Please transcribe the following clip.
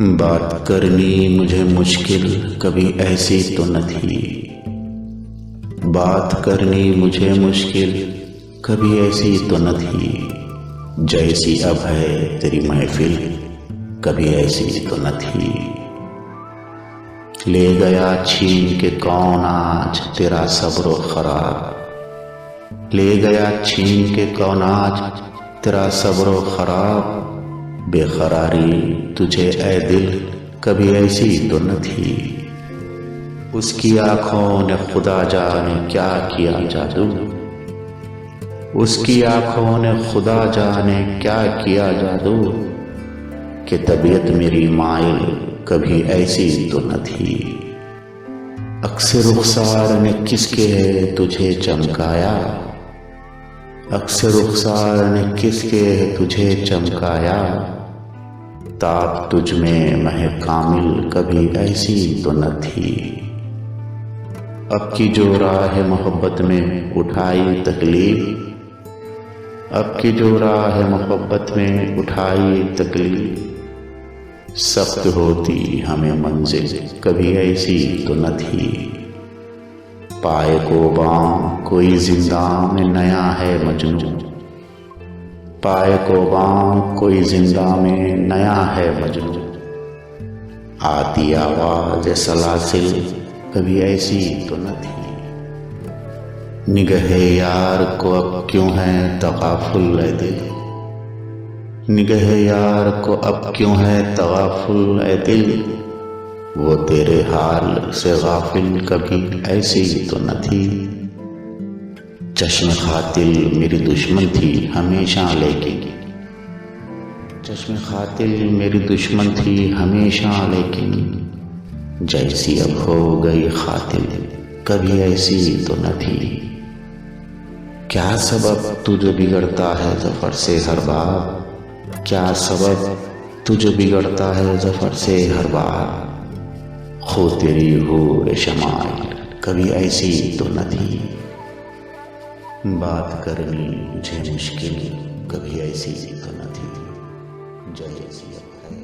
बात करनी मुझे मुश्किल कभी ऐसी तो न थी। बात करनी मुझे मुश्किल कभी ऐसी तो न थी। जैसी अब है तेरी महफिल कभी ऐसी तो न थी। ले गया छीन के कौन आज तेरा सब्र खराब। ले गया छीन के कौन आज तेरा सब्र खराब। बेकरारी तुझे ऐ दिल कभी ऐसी तो न थी। उसकी आंखों ने खुदा जाने क्या किया जादू। उसकी आंखों ने खुदा जाने क्या किया जादू। कि तबीयत मेरी माइल कभी ऐसी तो न थी। अक्सर रुखसार ने किसके तुझे चमकाया। अक्सर रुखसार ने किसके तुझे चमकाया। ताब तुझ में मह कामिल कभी ऐसी तो न थी। अब की जो राह मोहब्बत में उठाई तकलीफ। अब की जो राह मोहब्बत में उठाई तकलीफ। सख्त होती हमें मंजिल कभी ऐसी तो न थी। पाए को बाम कोई जिंदा में नया है मजनू। पाए को बाम कोई जिंदा में नया है मजनू। आती आवाज सलासिल कभी ऐसी तो न थी। निगहे यार को अब क्यों है तगाफुल ए दिल। निगहे यार को अब क्यों है तगाफुल ए दिल। वो तेरे हाल से गाफिल कभी ऐसी तो न थी। चश्म खातिल मेरी दुश्मन थी हमेशा लेकिन। चश्म खातिल मेरी दुश्मन थी हमेशा लेकिन। जैसी अब हो गई खातिल कभी ऐसी तो न थी। क्या सबब तुझे बिगड़ता है ज़फ़र से हर बार। क्या सबब तुझे बिगड़ता है ज़फ़र से हर बार। खो तेरी हो शमाइल कभी ऐसी तो न थी। बात करनी मुझे मुश्किल कभी ऐसी तो न थी। जैसी अब है